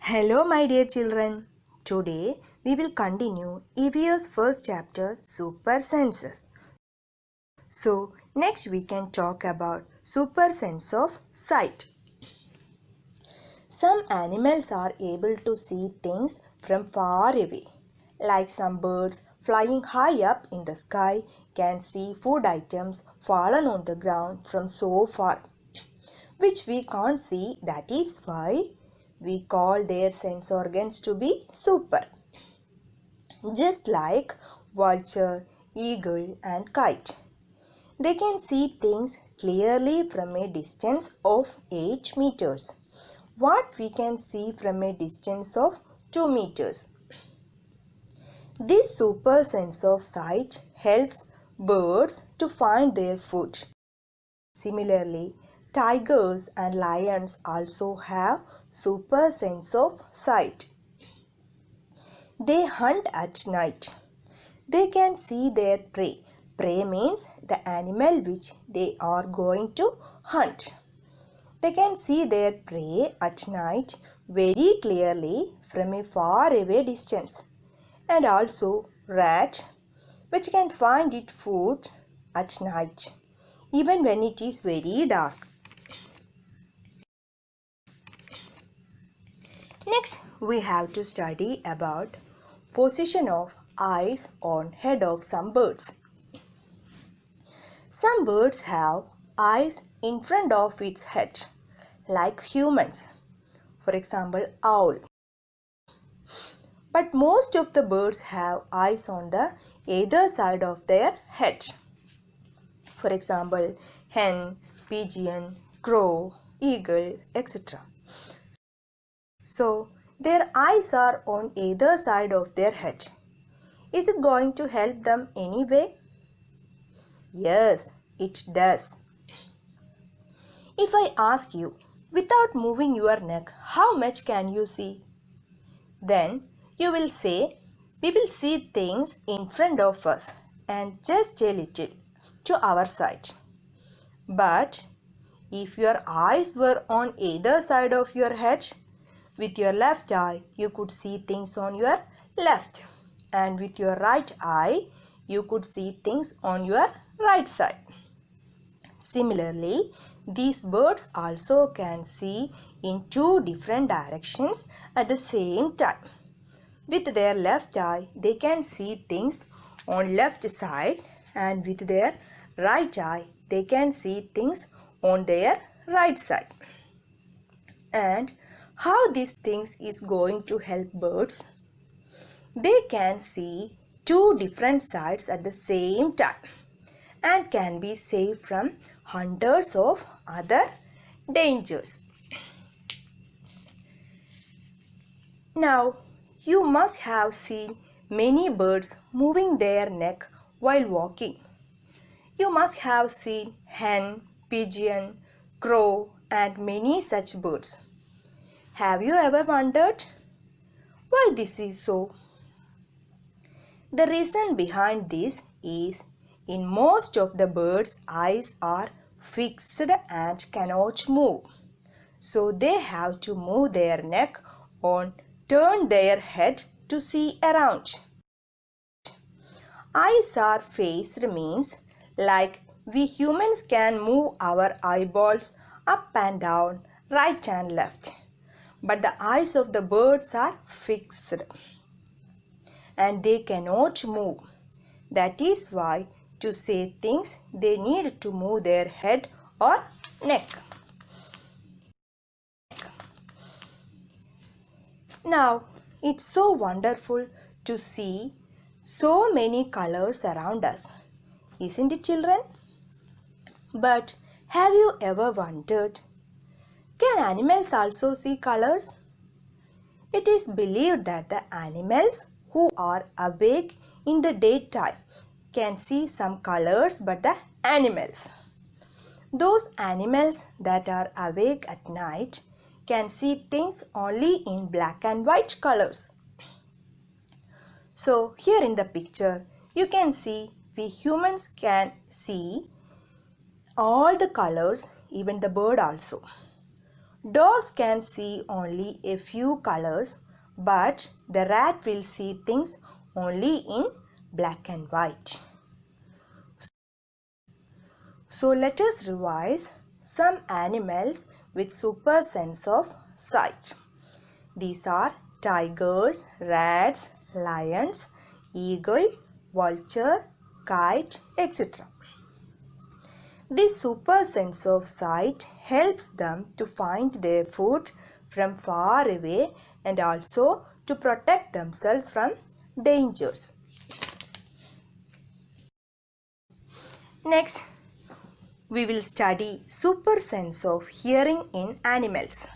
Hello, my dear children. Today we will continue EVS first chapter Super Senses. So, next we can talk about super sense of sight. Some animals are able to see things from far away. Like some birds flying high up in the sky can see food items fallen on the ground from so far, which we can't see. That is why we call their sense organs to be super. Just like vulture, eagle and kite, they can see things clearly from a distance of 8 meters. What we can see from a distance of 2 meters. This super sense of sight helps birds to find their food. Similarly, tigers and lions also have super sense of sight. They hunt at night. They can see their prey. Prey means the animal which they are going to hunt. They can see their prey at night very clearly from a far away distance. And also rat, which can find its food at night even when it is very dark. Next, we have to study about position of eyes on head of some birds. Some birds have eyes in front of its head, like humans. For example, owl. But most of the birds have eyes on the either side of their head. For example, hen, pigeon, crow, eagle, etc. So, their eyes are on either side of their head. Is it going to help them anyway? Yes, it does. If I ask you, without moving your neck, how much can you see? Then you will say, we will see things in front of us and just a little to our side. But if your eyes were on either side of your head, with your left eye you could see things on your left, and with your right eye you could see things on your right side. Similarly, these birds also can see in two different directions at the same time. With their left eye, they can see things on left side, and with their right eye, they can see things on their right side. And how these things is going to help birds? They can see two different sides at the same time and can be saved from hundreds of other dangers. Now, you must have seen many birds moving their neck while walking. You must have seen hen, pigeon, crow and many such birds. Have you ever wondered why this is so? The reason behind this is in most of the birds' eyes are fixed and cannot move. So they have to move their neck or turn their head to see around. Eyes are fixed means like we humans can move our eyeballs up and down, right and left. But the eyes of the birds are fixed and they cannot move. That is why to say things they need to move their head or neck. Now it's so wonderful to see so many colors around us, isn't it, children? But have you ever wondered, can animals also see colors? It is believed that the animals who are awake in the daytime can see some colors, but the animals, those animals that are awake at night, can see things only in black and white colors. So here in the picture you can see we humans can see all the colors, even the bird also. Dogs can see only a few colors, but the rat will see things only in black and white. So let us revise some animals with super sense of sight. These are tigers, rats, lions, eagle, vulture, kite, etc. This super sense of sight helps them to find their food from far away and also to protect themselves from dangers. Next, we will study super sense of hearing in animals.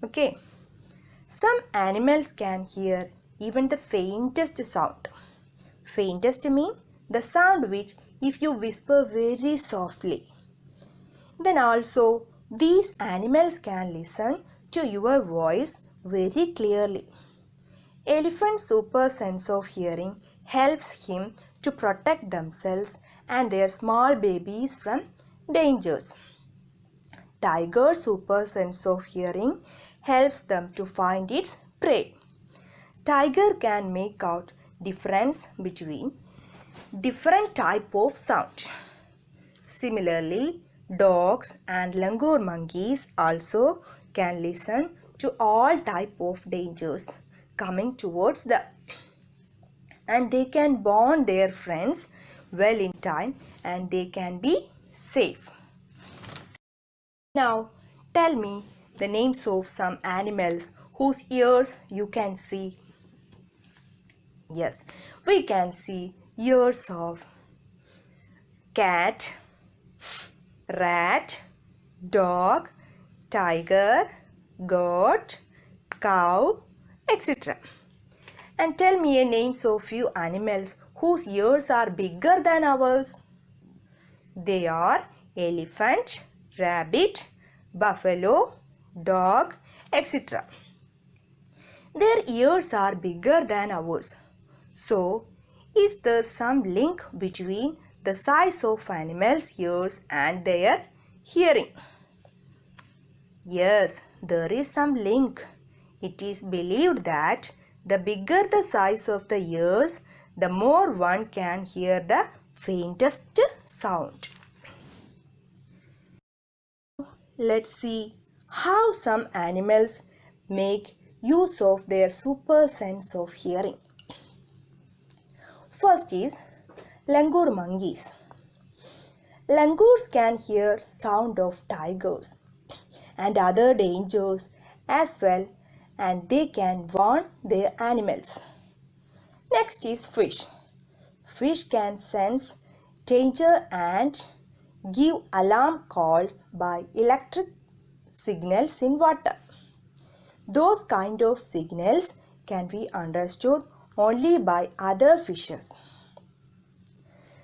Okay. Some animals can hear even the faintest sound. Faintest means the sound which if you whisper very softly. Then also these animals can listen to your voice very clearly. Elephant's super sense of hearing helps him to protect themselves and their small babies from dangers. Tiger's super sense of hearing helps them to find its prey. Tiger can make out difference between different type of sound. Similarly, dogs and langur monkeys also can listen to all type of dangers coming towards them, and they can warn their friends well in time and they can be safe. Now tell me the names of some animals whose ears you can see. Yes, we can see ears of cat, rat, dog, tiger, goat, cow, etc. And tell me a names of few animals whose ears are bigger than ours. They are elephant, rabbit, buffalo, dog, etc. Their ears are bigger than ours. So, is there some link between the size of animals' ears and their hearing? Yes, there is some link. It is believed that the bigger the size of the ears, the more one can hear the faintest sound. Let's see how some animals make use of their super sense of hearing. First is langur monkeys. Langurs can hear sound of tigers and other dangers as well, and they can warn their animals. Next is fish. Fish can sense danger and give alarm calls by electric signals in water. Those kind of signals can be understood only by other fishes.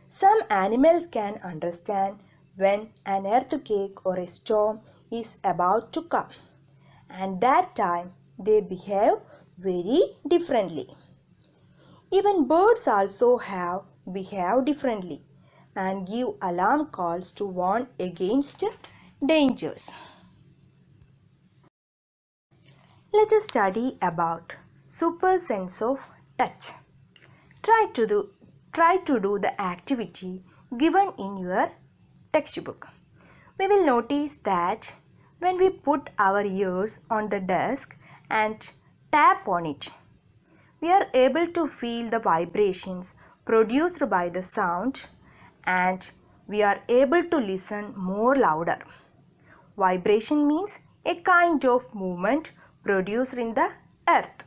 Some animals can understand when an earthquake or a storm is about to come, and that time they behave very differently. Even birds also behave differently and give alarm calls to warn against dangers. Let us study about super sense of touch. Try to do the activity given in your textbook. We will notice that when we put our ears on the desk and tap on it, we are able to feel the vibrations produced by the sound, and we are able to listen more louder. Vibration means a kind of movement produced in the earth.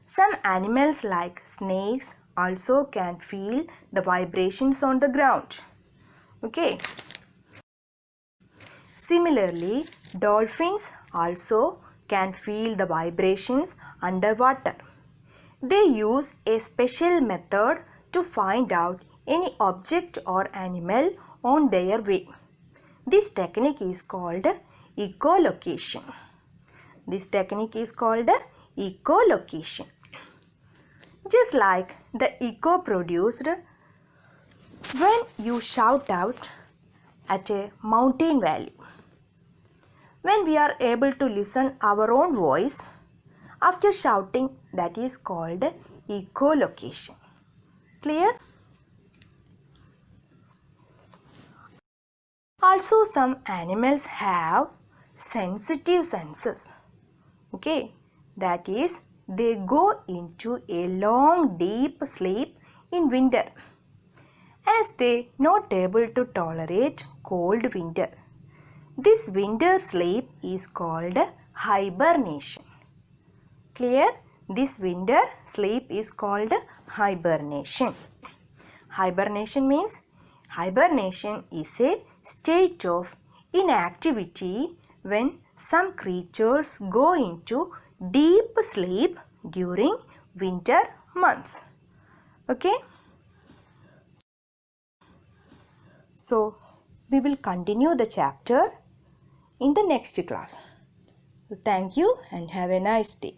Some animals like snakes also can feel the vibrations on the ground. Okay. Similarly, dolphins also can feel the vibrations underwater. They use a special method to find out any object or animal on their way. This technique is called echolocation. Just like the echo produced when you shout out at a mountain valley. When we are able to listen our own voice after shouting, that is called echolocation. Clear? Also, some animals have sensitive senses. Okay, that is, they go into a long deep sleep in winter as they not able to tolerate cold winter. This winter sleep is called hibernation. Clear? This winter sleep is called hibernation. Hibernation is a state of inactivity when some creatures go into deep sleep during winter months. Okay? So, we will continue the chapter in the next class. Thank you and have a nice day.